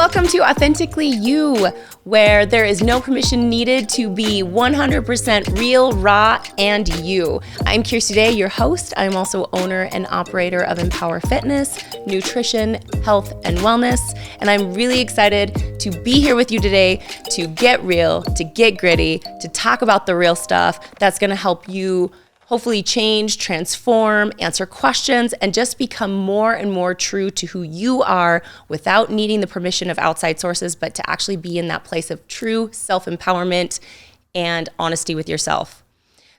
Welcome to Authentically You, where there is no permission needed to be 100% real, raw, and you. I'm Kirsty Day, your host. I'm also owner and operator of Empower Fitness, Nutrition, Health, and Wellness. And I'm really excited to be here with you today to get real, to get gritty, to talk about the real stuff that's going to help you hopefully change, transform, answer questions, and just become more and more true to who you are without needing the permission of outside sources, but to actually be in that place of true self-empowerment and honesty with yourself.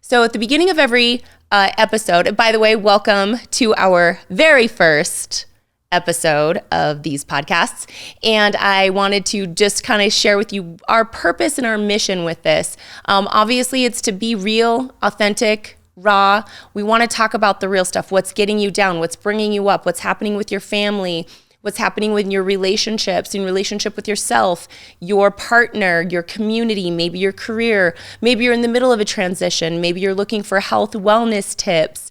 So at the beginning of every episode, and by the way, welcome to our very first episode of these podcasts. And I wanted to just kind of share with you our purpose and our mission with this. Obviously, it's to be real, authentic, raw. We want to talk about the real stuff, what's getting you down, what's bringing you up, what's happening with your family, what's happening with your relationships, in relationship with yourself, your partner, your community, maybe your career, maybe you're in the middle of a transition, maybe you're looking for health, wellness tips.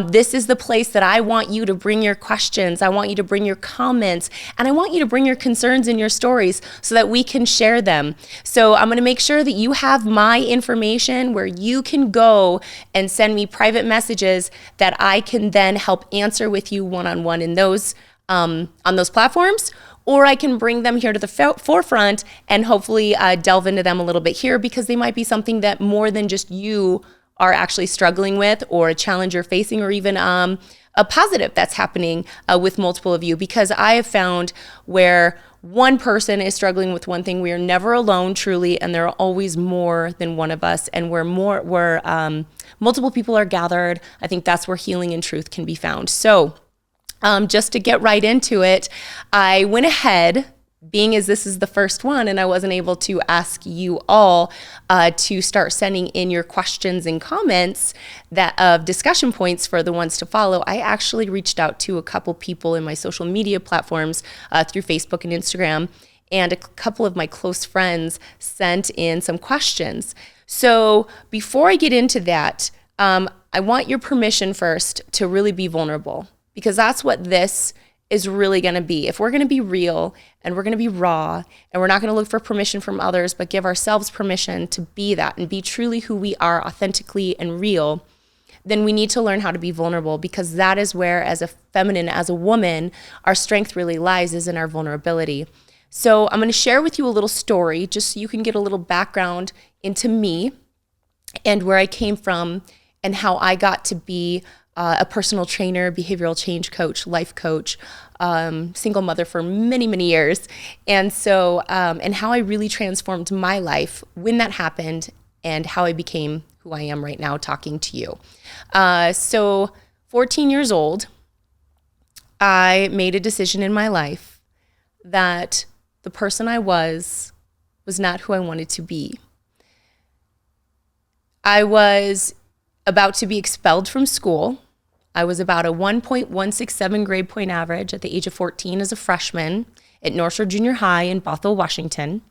This is the place that I want you to bring your questions. I want you to bring your comments, and I want you to bring your concerns and your stories so that we can share them. So I'm going to make sure that you have my information where you can go and send me private messages that I can then help answer with you one-on-one in those on those platforms, or I can bring them here to the forefront and hopefully delve into them a little bit here, because they might be something that more than just you are actually struggling with, or a challenge you're facing, or even a positive that's happening with multiple of you. Because I have found where one person is struggling with one thing, we are never alone, truly, and there are always more than one of us, and where multiple people are gathered, I think that's where healing and truth can be found. So just to get right into it, I went ahead, being as this is the first one and I wasn't able to ask you all to start sending in your questions and comments of discussion points for the ones to follow. I actually reached out to a couple people in my social media platforms through Facebook and Instagram, and a couple of my close friends sent in some questions. So before I get into that, I want your permission first to really be vulnerable, because that's what this is really going to be. If we're going to be real and we're going to be raw, and we're not going to look for permission from others, but give ourselves permission to be that and be truly who we are, authentically and real, then we need to learn how to be vulnerable, because that is where, as a feminine, as a woman, our strength really lies, is in our vulnerability. So I'm going to share with you a little story, just so you can get a little background into me and where I came from and how I got to be a personal trainer, behavioral change coach, life coach, single mother for many, many years. And so, and how I really transformed my life when that happened, and how I became who I am right now talking to you. So 14 years old, I made a decision in my life that the person I was not who I wanted to be. I was about to be expelled from school. I was about a 1.167 grade point average at the age of 14 as a freshman at North Shore Junior High in Bothell, Washington.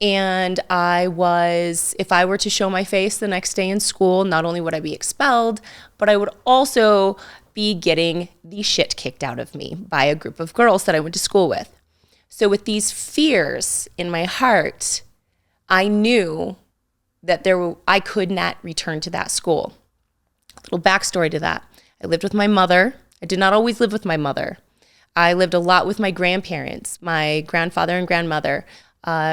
And I was, if I were to show my face the next day in school, not only would I be expelled, but I would also be getting the shit kicked out of me by a group of girls that I went to school with. So with these fears in my heart, I knew that I could not return to that school. A little backstory to that. I lived with my mother. I did not always live with my mother. I lived a lot with my grandparents, my grandfather and grandmother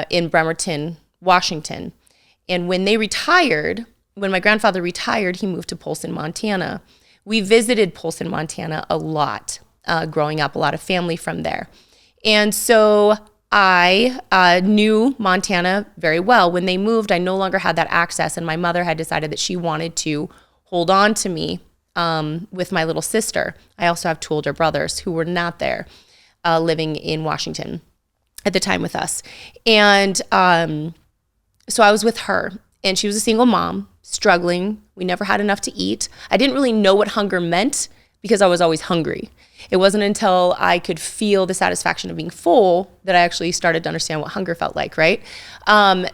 in Bremerton, Washington. And when they retired, when my grandfather retired, he moved to Polson, Montana. We visited Polson, Montana a lot growing up, a lot of family from there. And so I knew Montana very well. When they moved, I no longer had that access, and my mother had decided that she wanted to hold on to me with my little sister. I also have two older brothers who were not there living in Washington at the time with us. And so I was with her, and she was a single mom, struggling. We never had enough to eat. I didn't really know what hunger meant, because I was always hungry. It wasn't until I could feel the satisfaction of being full that I actually started to understand what hunger felt like, right?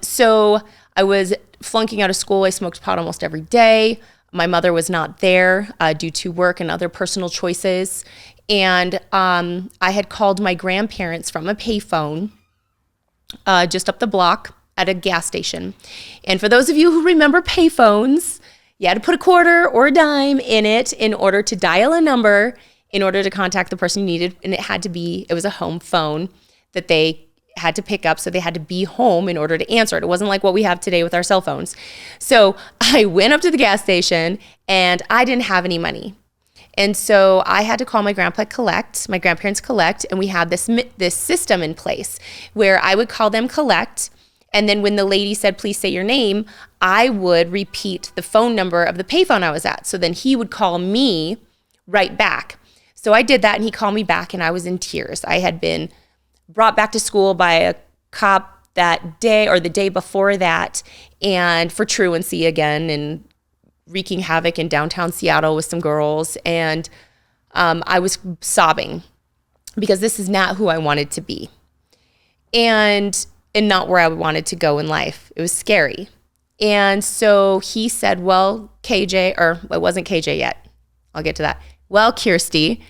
So I was flunking out of school. I smoked pot almost every day. My mother was not there due to work and other personal choices. And I had called my grandparents from a payphone just up the block at a gas station. And for those of you who remember payphones, you had to put a quarter or a dime in it in order to dial a number in order to contact the person you needed. And it was a home phone that they had to pick up. So they had to be home in order to answer it. It wasn't like what we have today with our cell phones. So I went up to the gas station and I didn't have any money. And so I had to call my grandparents collect, and we had this system in place where I would call them collect. And then when the lady said, please say your name, I would repeat the phone number of the payphone I was at. So then he would call me right back. So I did that and he called me back and I was in tears. I had been brought back to school by a cop that day or the day before that, and for truancy again and wreaking havoc in downtown Seattle with some girls. And I was sobbing because this is not who I wanted to be and not where I wanted to go in life. It was scary. And so he said, well, KJ, or it wasn't KJ yet. I'll get to that. Well, Kirsty,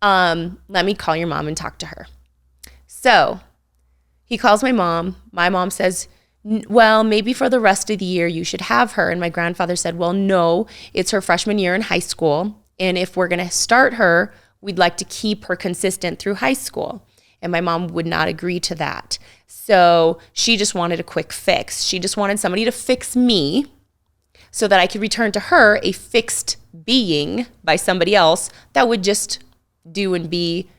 let me call your mom and talk to her. So he calls my mom. My mom says, well, maybe for the rest of the year you should have her. And my grandfather said, well, no, it's her freshman year in high school. And if we're going to start her, we'd like to keep her consistent through high school. And my mom would not agree to that. So she just wanted a quick fix. She just wanted somebody to fix me so that I could return to her a fixed being by somebody else that would just do and be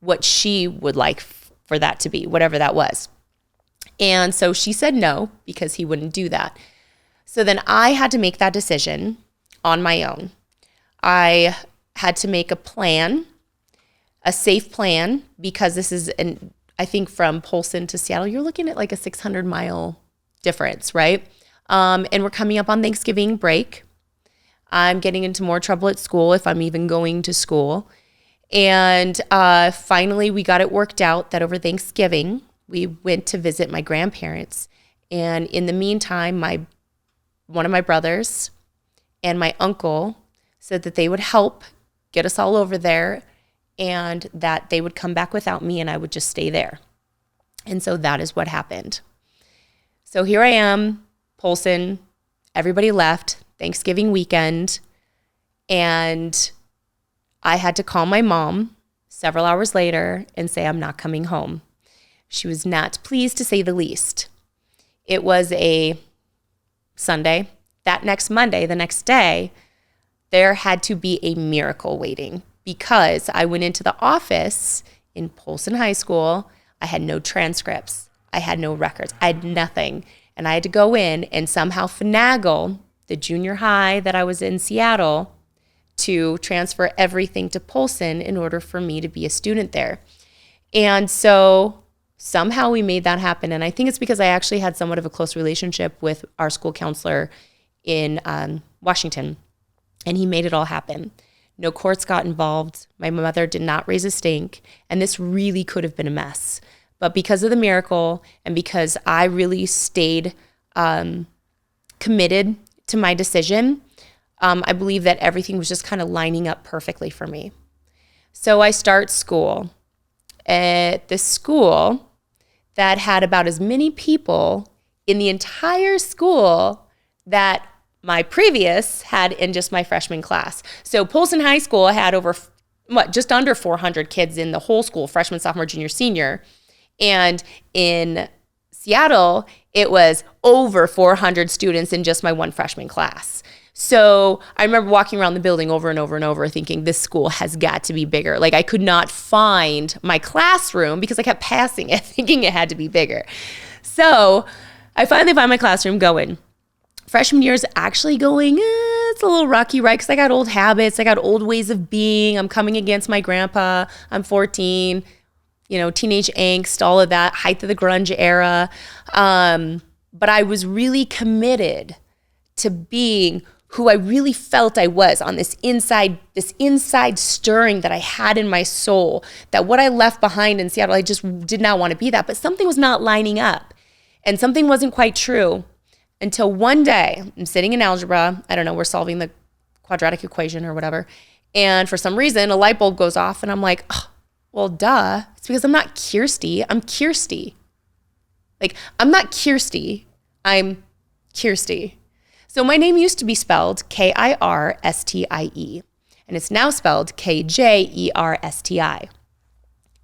what she would like for that to be, whatever that was. And so she said no, because he wouldn't do that. So then I had to make that decision on my own. I had to make a plan, a safe plan, because this is, I think from Polson to Seattle, you're looking at like a 600-mile difference, right? And we're coming up on Thanksgiving break. I'm getting into more trouble at school if I'm even going to school. And finally, we got it worked out that over Thanksgiving, we went to visit my grandparents. And in the meantime, one of my brothers and my uncle said that they would help get us all over there and that they would come back without me and I would just stay there. And so that is what happened. So here I am, Polson, everybody left, Thanksgiving weekend, and I had to call my mom several hours later and say I'm not coming home. She was not pleased, to say the least. It was a Sunday. That next Monday, the next day, there had to be a miracle waiting because I went into the office in Polson High School. I had no transcripts. I had no records. I had nothing. And I had to go in and somehow finagle the junior high that I was in Seattle to transfer everything to Polson in order for me to be a student there. And so somehow we made that happen. And I think it's because I actually had somewhat of a close relationship with our school counselor in Washington, and he made it all happen. No courts got involved. My mother did not raise a stink, and this really could have been a mess. But because of the miracle and because I really stayed committed to my decision, I believe that everything was just kind of lining up perfectly for me. So I start school at this school that had about as many people in the entire school that my previous had in just my freshman class. So Polson High School had over, just under 400 kids in the whole school, freshman, sophomore, junior, senior. And in Seattle, it was over 400 students in just my one freshman class. So I remember walking around the building over and over and over thinking this school has got to be bigger. Like I could not find my classroom because I kept passing it thinking it had to be bigger. So I finally find my classroom going. Freshman year is actually going, it's a little rocky, right? Because I got old habits. I got old ways of being. I'm coming against my grandpa. I'm 14, teenage angst, all of that, height of the grunge era. But I was really committed to being who I really felt I was on this inside stirring that I had in my soul, that what I left behind in Seattle, I just did not want to be that. But something was not lining up and something wasn't quite true until one day I'm sitting in algebra. I don't know, we're solving the quadratic equation or whatever. And for some reason, a light bulb goes off and I'm like, oh, well, duh. It's because I'm not Kirsty. I'm Kirsty. Like, I'm not Kirsty. I'm Kirsty. So my name used to be spelled Kirstie, and it's now spelled Kjersti.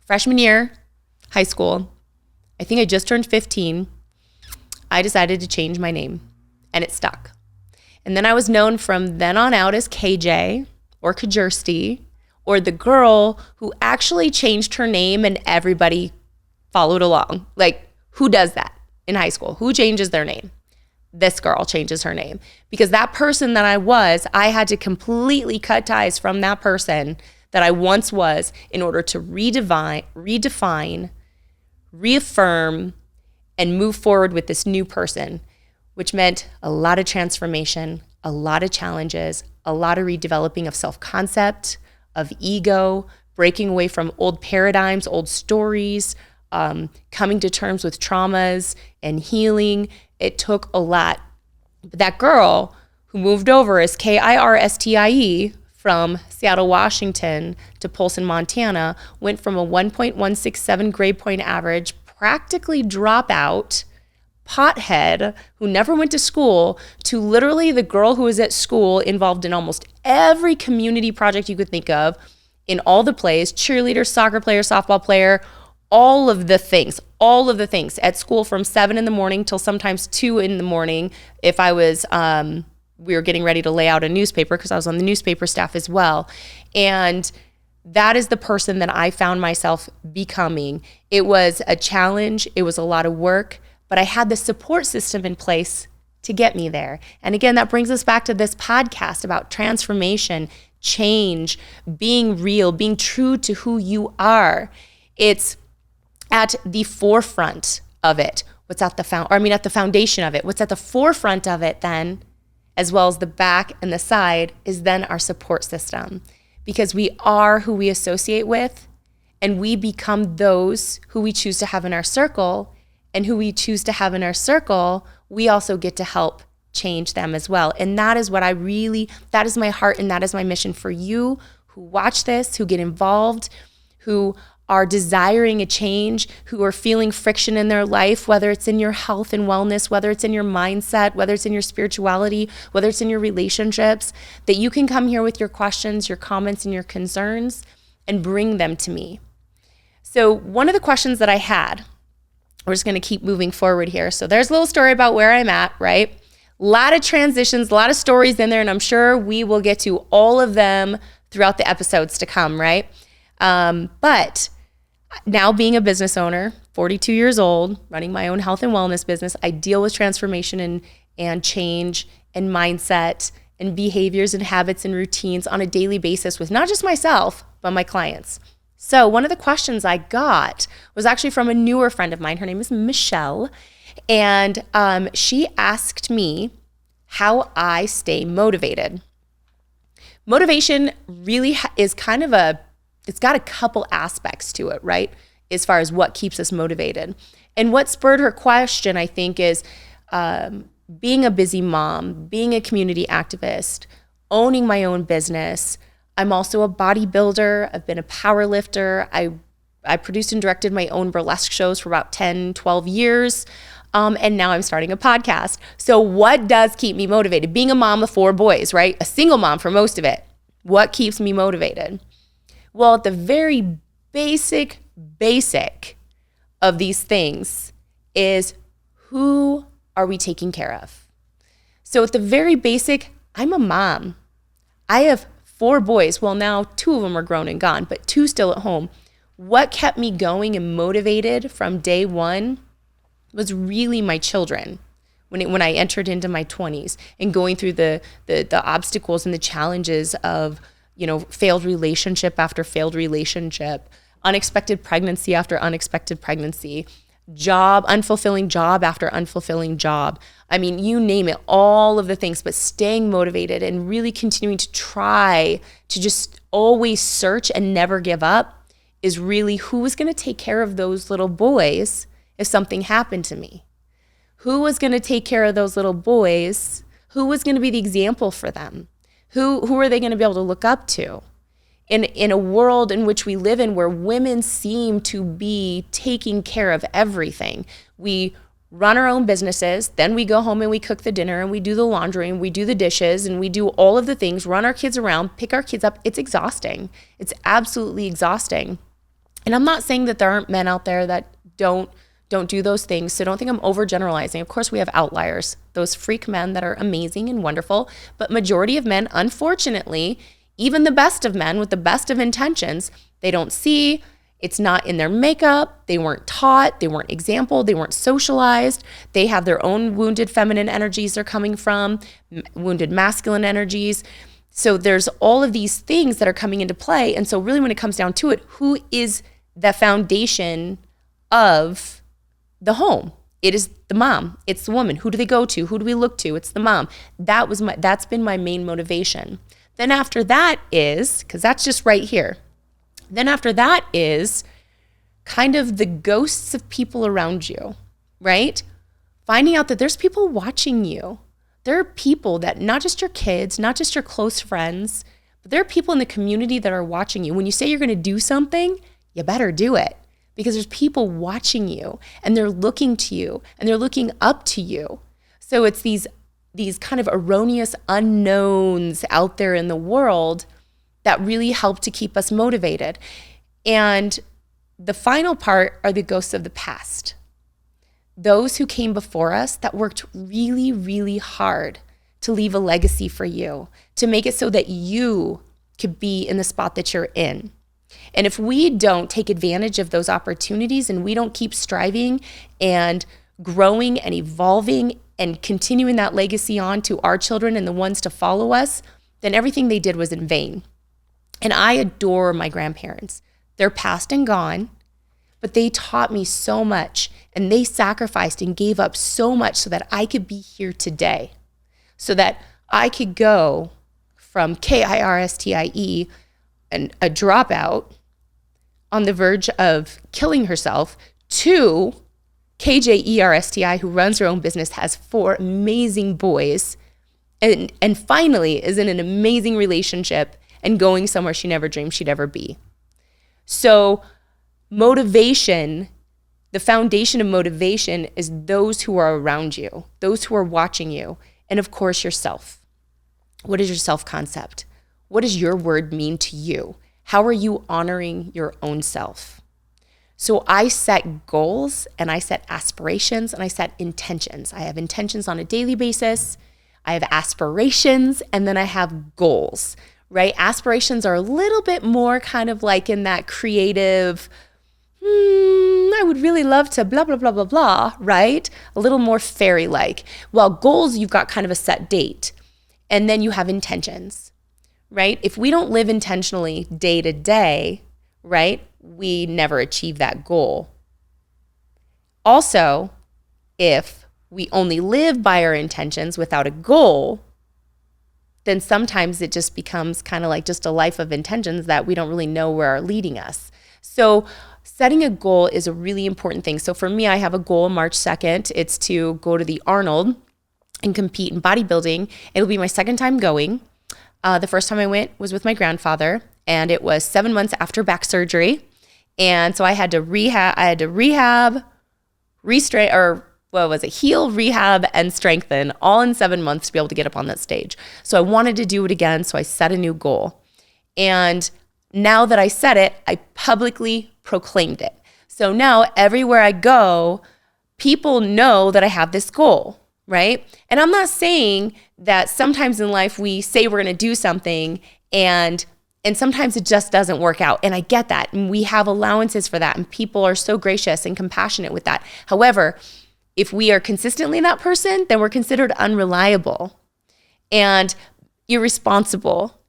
Freshman year, high school, I think I just turned 15, I decided to change my name, and it stuck. And then I was known from then on out as KJ or Kjersti, or the girl who actually changed her name and everybody followed along. Like, who does that in high school? Who changes their name? This girl changes her name. Because that person that I had to completely cut ties from that person that I once was in order to redefine, reaffirm, and move forward with this new person, which meant a lot of transformation, a lot of challenges, a lot of redeveloping of self-concept, of ego, breaking away from old paradigms, old stories, coming to terms with traumas and healing. It took a lot. But that girl who moved over as Kirstie from Seattle, Washington to Polson, Montana, went from a 1.167 grade point average, practically dropout, pothead who never went to school, to literally the girl who was at school, involved in almost every community project you could think of, in all the plays, cheerleader, soccer player, softball player, all of the things at school from 7 a.m. till sometimes 2 a.m. if I was, we were getting ready to lay out a newspaper because I was on the newspaper staff as well. And that is the person that I found myself becoming. It was a challenge. It was a lot of work, but I had the support system in place to get me there. And again, that brings us back to this podcast about transformation, change, being real, being true to who you are. It's at the forefront of it. At the foundation of it. What's at the forefront of it then, as well as the back and the side, is then our support system. Because we are who we associate with, and we become those who we choose to have in our circle, and who we choose to have in our circle, we also get to help change them as well. And that is what that is my heart, and that is my mission for you who watch this, who get involved, who are desiring a change, who are feeling friction in their life, whether it's in your health and wellness, whether it's in your mindset, whether it's in your spirituality, whether it's in your relationships, that you can come here with your questions, your comments, and your concerns and bring them to me. So one of the questions that I had, we're just gonna keep moving forward here. So there's a little story about where I'm at, right? A lot of transitions, a lot of stories in there, and I'm sure we will get to all of them throughout the episodes to come, right? But now being a business owner, 42 years old, running my own health and wellness business, I deal with transformation and change and mindset and behaviors and habits and routines on a daily basis with not just myself, but my clients. So one of the questions I got was actually from a newer friend of mine. Her name is Michelle. And she asked me how I stay motivated. Motivation really is kind of it's got a couple aspects to it, right? As far as what keeps us motivated. And what spurred her question, I think, is being a busy mom, being a community activist, owning my own business. I'm also a bodybuilder. I've been a power lifter. I produced and directed my own burlesque shows for about 10, 12 years. And now I'm starting a podcast. So what does keep me motivated? Being a mom of 4 boys, right? A single mom for most of it. What keeps me motivated? Well, at the very basic of these things is, who are we taking care of? So at the very basic, I'm a mom. I have 4 boys. Well, now 2 of them are grown and gone, but 2 still at home. What kept me going and motivated from day one was really my children. When I entered into my 20s and going through the obstacles and the challenges of, failed relationship after failed relationship, unexpected pregnancy after unexpected pregnancy, unfulfilling job after unfulfilling job. I mean, you name it, all of the things, but staying motivated and really continuing to try to just always search and never give up is really who was going to take care of those little boys if something happened to me. Who was going to take care of those little boys? Who was going to be the example for them? Who are they going to be able to look up to? In a world in which we live in, where women seem to be taking care of everything. We run our own businesses, then we go home and we cook the dinner and we do the laundry and we do the dishes and we do all of the things, run our kids around, pick our kids up. It's exhausting. It's absolutely exhausting. And I'm not saying that there aren't men out there that don't do those things. So don't think I'm overgeneralizing. Of course, we have outliers, those freak men that are amazing and wonderful, but majority of men, unfortunately, even the best of men with the best of intentions, they don't see, it's not in their makeup, they weren't taught, they weren't exampled, they weren't socialized, they have their own wounded feminine energies they're coming from, wounded masculine energies. So there's all of these things that are coming into play. And so really when it comes down to it, who is the foundation of the home? It is the mom. It's the woman. Who do they go to? Who do we look to? It's the mom. That's been my main motivation. Then after that is, because that's just right here. Then after that is kind of the ghosts of people around you, right? Finding out that there's people watching you. There are people that, not just your kids, not just your close friends, but there are people in the community that are watching you. When you say you're going to do something, you better do it, because there's people watching you and they're looking to you and they're looking up to you. So it's these kind of erroneous unknowns out there in the world that really help to keep us motivated. And the final part are the ghosts of the past. Those who came before us that worked really, really hard to leave a legacy for you, to make it so that you could be in the spot that you're in. And if we don't take advantage of those opportunities and we don't keep striving and growing and evolving and continuing that legacy on to our children and the ones to follow us, then everything they did was in vain. And I adore my grandparents. They're past and gone, but they taught me so much and they sacrificed and gave up so much so that I could be here today, so that I could go from KIRSTIE and a dropout on the verge of killing herself to KJERSTI, who runs her own business, has 4 amazing boys, and finally is in an amazing relationship and going somewhere she never dreamed she'd ever be. So motivation, the foundation of motivation is those who are around you, those who are watching you, and of course yourself. What is your self-concept? What does your word mean to you? How are you honoring your own self? So I set goals and I set aspirations and I set intentions. I have intentions on a daily basis. I have aspirations, and then I have goals, right? Aspirations are a little bit more kind of like in that creative, I would really love to blah, blah, blah, blah, blah, right? A little more fairy-like. While goals, you've got kind of a set date, and then you have intentions, right? If we don't live intentionally day to day, right, we never achieve that goal. Also, if we only live by our intentions without a goal, then sometimes it just becomes kind of like just a life of intentions that we don't really know where are leading us. So setting a goal is a really important thing. So for me, I have a goal March 2nd. It's to go to the Arnold and compete in bodybuilding. It'll be my second time going. The first time I went was with my grandfather, and it was 7 months after back surgery. And so I had to heal, rehab, and strengthen all in 7 months to be able to get up on that stage. So I wanted to do it again, so I set a new goal. And now that I set it, I publicly proclaimed it. So now everywhere I go, people know that I have this goal, right? And I'm not saying that sometimes in life we say we're going to do something and sometimes it just doesn't work out. And I get that. And we have allowances for that. And people are so gracious and compassionate with that. However, if we are consistently that person, then we're considered unreliable and irresponsible.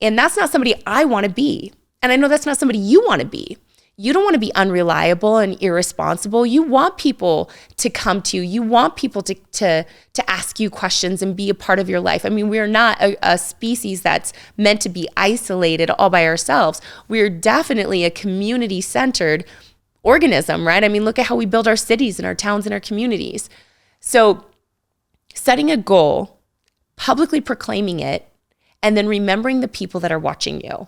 And that's not somebody I want to be. And I know that's not somebody you want to be. You don't want to be unreliable and irresponsible. You want people to come to you. You want people to ask you questions and be a part of your life. I mean, we're not a species that's meant to be isolated all by ourselves. We're definitely a community-centered organism, right? I mean, look at how we build our cities and our towns and our communities. So setting a goal, publicly proclaiming it, And then remembering the people that are watching you,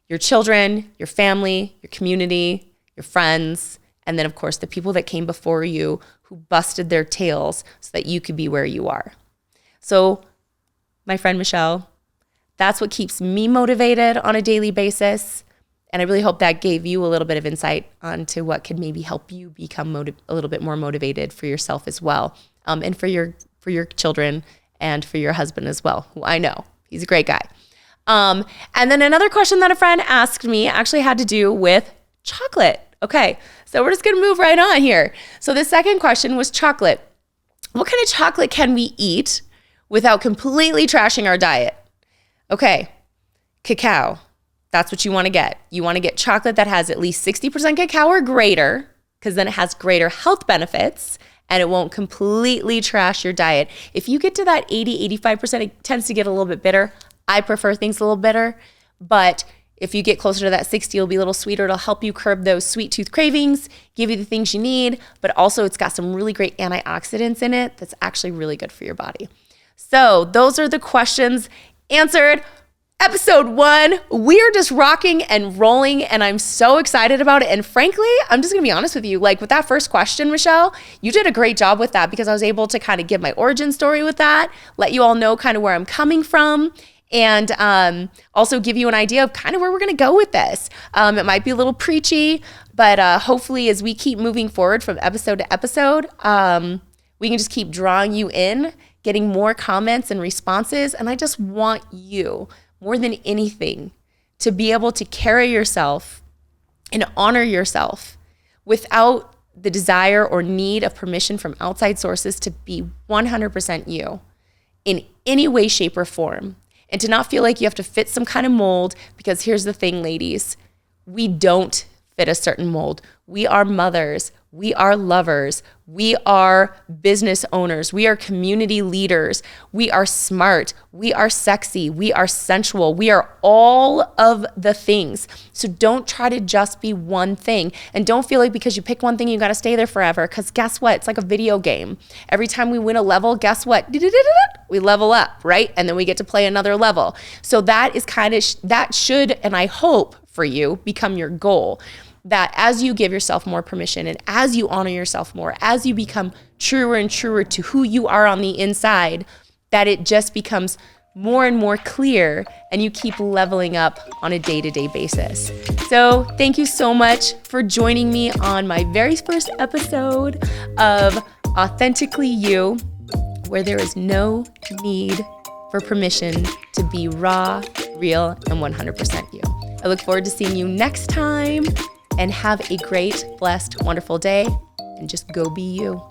your children, your family, your community, your friends, and then of course the people that came before you who busted their tails so that you could be where you are. So my friend Michelle, that's what keeps me motivated on a daily basis. And I really hope that gave you a little bit of insight onto what could maybe help you become a little bit more motivated for yourself as well, and for your children and for your husband as well, who I know. He's a great guy. And then another question that a friend asked me actually had to do with chocolate. Okay, so we're just gonna move right on here. So the second question was chocolate. What kind of chocolate can we eat without completely trashing our diet? Okay, cacao. That's what you want to get. You want to get chocolate that has at least 60% cacao or greater, because then it has greater health benefits and it won't completely trash your diet. If you get to that 80-85%, it tends to get a little bit bitter. I prefer things a little bitter, but if you get closer to that 60, it'll be a little sweeter. It'll help you curb those sweet tooth cravings, give you the things you need, but also it's got some really great antioxidants in it that's actually really good for your body. So those are the questions answered. Episode 1, we're just rocking and rolling, and I'm so excited about it. And frankly, I'm just gonna be honest with you, like with that first question, Michelle, you did a great job with that because I was able to kind of give my origin story with that, let you all know kind of where I'm coming from, and also give you an idea of kind of where we're gonna go with this. It might be a little preachy, but hopefully as we keep moving forward from episode to episode, we can just keep drawing you in, getting more comments and responses, and I just want you, more than anything, to be able to carry yourself and honor yourself without the desire or need of permission from outside sources, to be 100% you in any way, shape, or form, and to not feel like you have to fit some kind of mold, because here's the thing, ladies, we don't fit a certain mold. We are mothers, we are lovers, we are business owners, we are community leaders, we are smart, we are sexy, we are sensual, we are all of the things. So don't try to just be one thing, and don't feel like because you pick one thing you got to stay there forever, because guess what? It's like a video game. Every time we win a level, guess what? We level up, right? And then we get to play another level. So that is kind of, that should, and I hope for you, become your goal. That as you give yourself more permission and as you honor yourself more, as you become truer and truer to who you are on the inside, that it just becomes more and more clear and you keep leveling up on a day-to-day basis. So thank you so much for joining me on my very first episode of Authentically You, where there is no need for permission to be raw, real, and 100% you. I look forward to seeing you next time. And have a great, blessed, wonderful day, and just go be you.